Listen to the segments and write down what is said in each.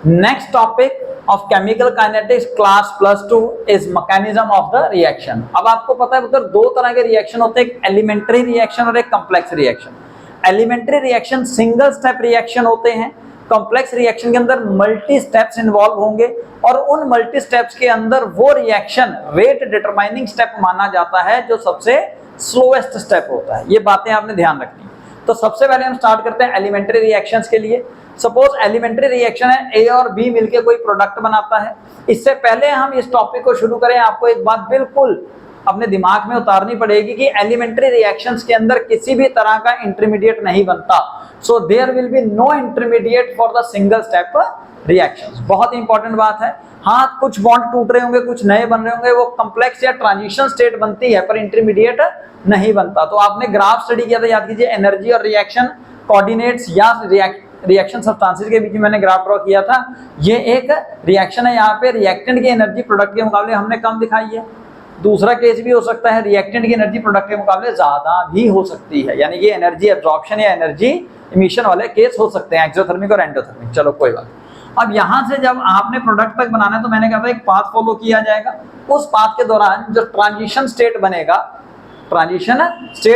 Next topic of chemical kinetics class +2 is mechanism of the reaction. अब आपको पता है उधर दो तरह के रिएक्शन होते हैं, एक एलिमेंट्री रिएक्शन और एक complex reaction. Elementary reaction single step reaction होते हैं, कॉम्प्लेक्स रिएक्शन के अंदर मल्टी स्टेप्स इन्वॉल्व होंगे और उन मल्टी स्टेप्स के अंदर वो रिएक्शन रेट डिटरमाइनिंग स्टेप माना जाता है जो सबसे स्लोएस्ट स्टेप होता है। ये बातें आपने ध्यान रखनी। तो सबसे पहले हम स्टार्ट करते हैं एलिमेंट्री रिएक्शंस के लिए। सपोज एलिमेंट्री रिएक्शन है, ए और बी मिलके कोई प्रोडक्ट बनाता है। इससे पहले हम इस टॉपिक को शुरू करें, आपको एक बात बिल्कुल अपने दिमाग में उतारनी पड़ेगी कि एलिमेंट्री रिएक्शंस के अंदर किसी भी तरह का इंटरमीडिएट नहीं बनता। So there will be no intermediate for the single step reactions. बहुत इंपॉर्टेंट बात है। हाँ, कुछ बॉन्ड टूट रहे होंगे, कुछ नए बन रहे होंगे, वो कॉम्प्लेक्स या ट्रांजिशन स्टेट बनती है पर इंटरमीडिएट नहीं बनता। तो आपने ग्राफ स्टडी किया था, याद कीजिए, एनर्जी और रिएक्शन कोऑर्डिनेट्स या रिएक्शन सब्सटेंसेस के बीच में मैंने ग्राफ ड्रॉ किया था। ये एक रिएक्शन है, यहाँ पे रिएक्टेंट की एनर्जी प्रोडक्ट के मुकाबले हमने कम दिखाई है। दूसरा केस भी हो सकता है, रिएक्टेंट की एनर्जी प्रोडक्ट के मुकाबले ज्यादा भी हो सकती है, यानी कि एनर्जी एब्जॉर्प्शन या एनर्जी इमिशन वाले केस हो सकते हैं, एक्सोथर्मिक और एंडोथर्मिक। चलो कोई बात। अब यहां से जब आपने प्रोडक्ट तक बनाना है तो मैंने कहा था एक पाथ फॉलो किया जाएगा। उस पाथ के दौरान जो ट्रांजिशन स्टेट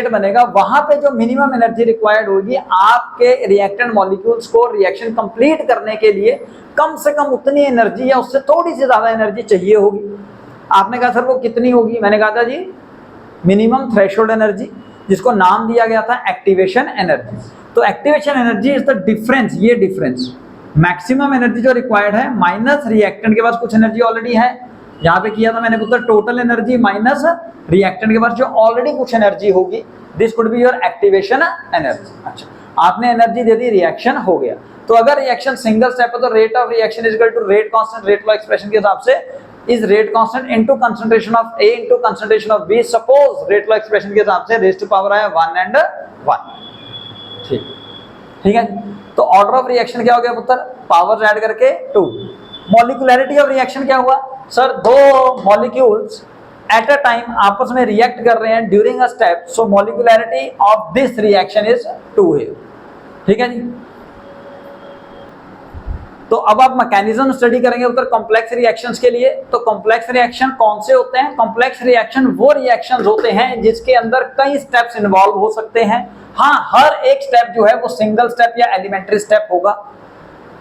बनेगा, वहां पे जो मिनिमम एनर्जी रिक्वायर्ड होगी आपके रिएक्टेंट मॉलिक्यूल्स को रिएक्शन कंप्लीट करने के लिए, कम से कम उतनी एनर्जी या उससे थोड़ी सी ज्यादा एनर्जी चाहिए होगी। आपने कहा सर वो कितनी होगी? मैंने कहा था जी मिनिमम थ्रेशोल्ड एनर्जी, जिसको नाम दिया गया था एक्टिवेशन एनर्जी। तो activation energy is the difference, ये डिफरेंस मैक्सिमम एनर्जी जो रिक्वायर्ड है माइनस रिएक्टेंट के पास कुछ एनर्जी ऑलरेडी है। यहाँ पे किया था मैंने पुत्र टोटल एनर्जी माइनस रिएक्टेंट के पास जो ऑलरेडी कुछ एनर्जी होगी, this could be your activation energy. अच्छा, आपने एनर्जी दे दी, रिएक्शन हो गया। तो अगर रिएक्शन सिंगल स्टेप है तो rate of reaction is equal to rate constant, rate law expression के हिसाब से is rate constant into concentration of A into concentration of B. Suppose rate law expression के हिसाब से रेज़ टू पावर आया 1 and 1। ठीक है। तो ऑर्डर ऑफ रिएक्शन क्या हो गया पुत्र? पावर ऐड करके 2। मॉलिक्यूलैरिटी ऑफ रिएक्शन क्या हुआ? सर दो मॉलिक्यूल्स एट अ टाइम आपस में रिएक्ट कर रहे हैं during a step, so molecularity of this reaction is 2 है। ठीक है जी। तो अब आप मैकेनिज्म स्टडी करेंगे उधर कॉम्प्लेक्स रिएक्शंस के लिए। तो कॉम्प्लेक्स रिएक्शन कौन से होते हैं? कॉम्प्लेक्स रिएक्शन वो रिएक्शंस होते हैं जिसके अंदर कई स्टेप्स इन्वॉल्व हो सकते हैं। हाँ, हर एक स्टेप जो है वो सिंगल स्टेप या एलिमेंट्री स्टेप होगा।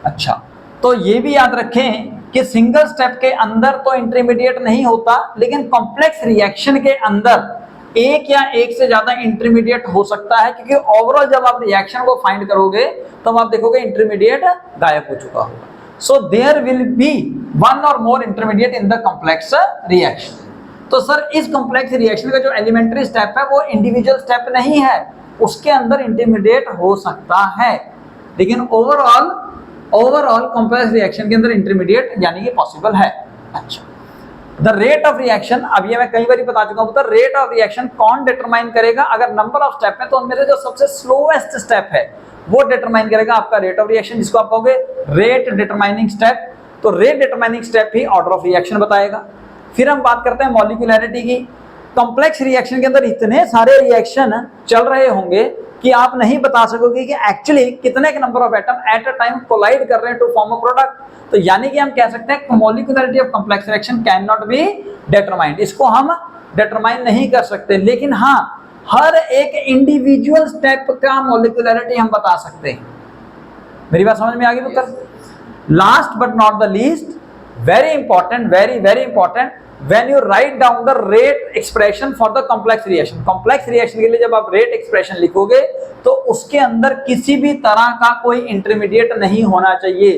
अच्छा, तो ये भी याद रखें कि सिंगल स्टेप के अंदर तो इंटरमीडिएट नहीं होता, लेकिन कॉम्प्लेक्स रिएक्शन के अंदर एक या एक से ज्यादा इंटरमीडिएट हो सकता है, क्योंकि ओवरऑल जब आप रिएक्शन को फाइंड करोगे तो आप देखोगे इंटरमीडिएट गायब हो चुका होगा। So there will be one or more intermediate in the complex reaction. तो सर इस कॉम्प्लेक्स रिएक्शन का जो एलिमेंट्री स्टेप है वो इंडिविजुअल स्टेप नहीं है, उसके अंदर इंटरमीडिएट हो सकता है, लेकिन ओवरऑल कॉम्प्लेक्स रिएक्शन के अंदर इंटरमीडिएट यानी कि पॉसिबल है। अच्छा, द रेट ऑफ रिएक्शन, अब ये मैं कई बार बता चुका हूं, तो रेट ऑफ रिएक्शन कौन डिटरमाइन करेगा? अगर नंबर ऑफ स्टेप है तो उनमें से जो सबसे स्लोएस्ट स्टेप है वो डिटरमाइन करेगा आपका रेट ऑफ रिएक्शन, जिसको आप कहोगे रेट डिटरमाइनिंग स्टेप। तो rate determining step he order of reaction बताएगा। फिर हम बात करते हैं मॉलिक्यूलैरिटी की। कॉम्प्लेक्स रिएक्शन के अंदर इतने सारे रिएक्शन चल रहे होंगे कि आप नहीं बता सकोगे कि एक्चुअली कितने के number of atom at a time collide कर रहे हैं टू फॉर्म अ प्रोडक्ट। तो यानी कि हम कह सकते हैं molecularity of complex reaction can not be determined, इसको हम डिटरमाइन नहीं कर सकते, लेकिन हाँ हर एक इंडिविजुअल स्टेप का मॉलिक्यूलैरिटी हम बता सकते हैं। मेरी बात समझ में आ गई पुत्र? Last but not the least, very important, very important, when you write down the rate expression for the complex reaction, complex reaction के लिए जब आप rate expression लिखोगे तो उसके अंदर किसी भी तरह का कोई इंटरमीडिएट नहीं होना चाहिए।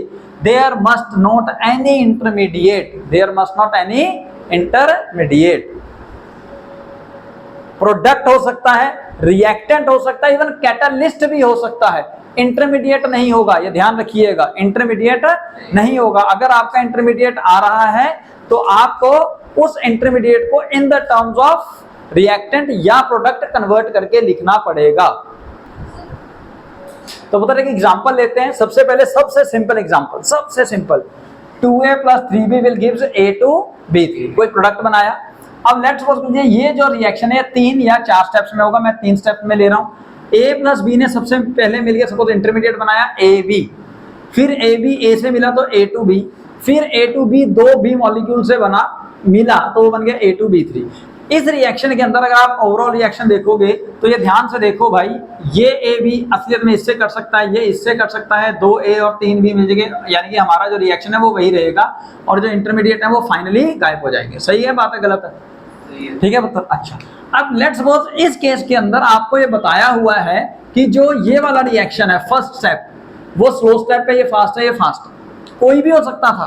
there must not any intermediate। Product हो सकता है, रिएक्टेंट हो सकता है, इवन कैटालिस्ट भी हो सकता है, इंटरमीडिएट नहीं होगा। ये ध्यान रखिएगा, इंटरमीडिएट नहीं होगा। अगर आपका इंटरमीडिएट आ रहा है तो आपको उस इंटरमीडिएट को in the terms of reactant या प्रोडक्ट कन्वर्ट करके लिखना पड़ेगा। तो मतलब एक एग्जांपल लेते हैं। सबसे पहले सबसे सिंपल एग्जांपल, सबसे simple, 2a + 3b will gives a2b3। कोई प्रोडक्ट बनाया। अब लेट्स सपोज कीजिए ये जो रिएक्शन है 3 या 4 स्टेप्स में होगा, मैं 3 स्टेप्स में ले रहा हूं। a + b ने सबसे पहले मिलकर सपोज इंटरमीडिएट बनाया ab। फिर ए बी ए से मिला तो ए टू बी, फिर ए टू बी दो बी मॉलिक्यूल से बना मिला तो वो बन गया ए टू बी थ्री। इस रिएक्शन के अंदर अगर आप ओवरऑल रिएक्शन देखोगे तो ये ध्यान से देखो भाई, ये ए बी असलियत में इससे कर सकता है, ये इससे कर सकता है, 2A और 3B मिल जाएंगे, यानी कि हमारा जो रिएक्शन है वो वही रहेगा और जो इंटरमीडिएट है वो फाइनली गायब हो जाएंगे। सही है बात है गलत है? ठीक है मतलब अच्छा। अब लेट्स सपोज इस केस के अंदर आपको ये बताया हुआ है कि जो ये वाला रिएक्शन है फर्स्ट स्टेप वो स्लो स्टेप है, ये फास्ट है, ये फास्ट है, कोई भी हो सकता था,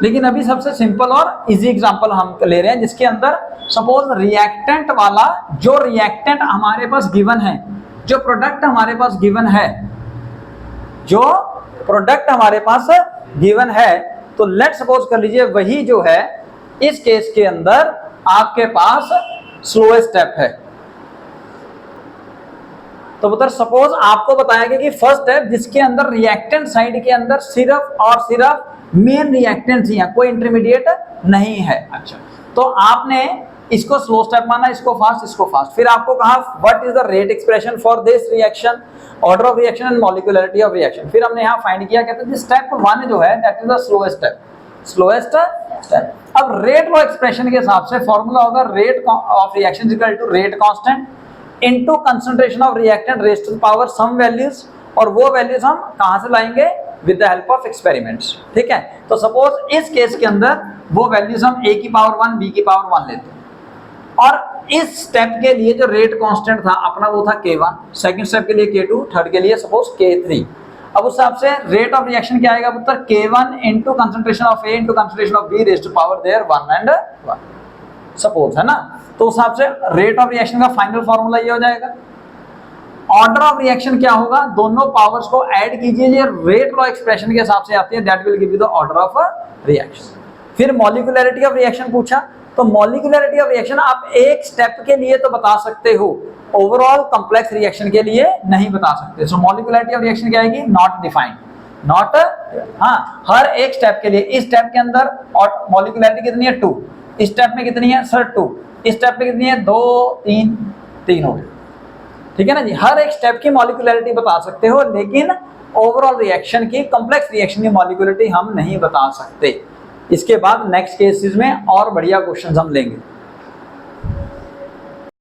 लेकिन अभी सबसे सिंपल और इजी एग्जांपल हम ले रहे हैं जिसके अंदर सपोज रिएक्टेंट वाला जो रिएक्टेंट हमारे पास गिवन है, जो प्रोडक्ट हमारे पास गिवन है, जो प्रोडक्ट हमारे पास गिवन है, तो लेट सपोज कर लीजिए वही जो है इस केस के अंदर आपके पास स्लोएस्ट स्टेप है। तो उधर सपोज आपको बताया गया कि फर्स्ट स्टेप जिसके अंदर रिएक्टेंट साइड के अंदर सिर्फ और सिर्फ मेन रिएक्टेंट ही है, कोई इंटरमीडिएट नहीं है। अच्छा, तो आपने इसको स्लो स्टेप माना, इसको फास्ट, इसको फास्ट। फिर आपको कहा what is the rate expression for this reaction, order of reaction and molecularity of reaction. फिर हमने यहाँ फाइंड किया, कहते हैं स्टेप 1 जो है that is the slowest step, slowest step. अब रेट लॉ एक्सप्रेशन के हिसाब से फॉर्मूला होगा rate of reaction equal to rate constant into concentration of reactant raised to power some values, और वो वैल्यूज हम कहां से लाएंगे? With the help of experiments. ठीक है, तो सपोज इस केस के अंदर वो वैल्यूज हम a की पावर 1 b की पावर 1 लेते हैं, और इस स्टेप के लिए जो रेट कांस्टेंट था अपना वो था k1, सेकंड स्टेप के लिए k2, थर्ड के लिए सपोज k3। अब उस हिसाब से रेट ऑफ रिएक्शन क्या आएगा पुत्र? k1 into concentration of a into concentration of b raised to power their 1 and 1 suppose, है ना। तो उस हिसाब से रेट ऑफ रिएक्शन का फाइनल फार्मूला ये हो जाएगा। ऑर्डर ऑफ रिएक्शन क्या होगा? दोनों पावर्स को ऐड कीजिए, ये रेट लॉ एक्सप्रेशन के हिसाब से आती है, that will give you the order of reaction. फिर मॉलिक्यूलरिटी ऑफ रिएक्शन पूछा, तो मॉलिक्यूलरिटी ऑफ रिएक्शन आप एक स्टेप के लिए तो बता सकते हो, ओवरऑल कॉम्प्लेक्स रिएक्शन के लिए नहीं बता सकते। सो मॉलिक्यूलरिटी ऑफ रिएक्शन क्या आएगी? नॉट डिफाइंड, नॉट, हाँ, हर एक स्टेप के लिए। इस स्टेप के अंदर और मॉलिक्यूलरिटी कितनी है? 2। इस स्टेप में कितनी है सर? 2। इस स्टेप में कितनी है? 2 3 हो गई। ठीक है ना जी, हर एक स्टेप की मॉलिक्यूलरिटी बता सकते हो, लेकिन ओवरऑल रिएक्शन की, कॉम्प्लेक्स रिएक्शन की मॉलिक्यूलरिटी हम नहीं बता सकते। इसके बाद नेक्स्ट केसेस में और बढ़िया क्वेश्चंस हम लेंगे।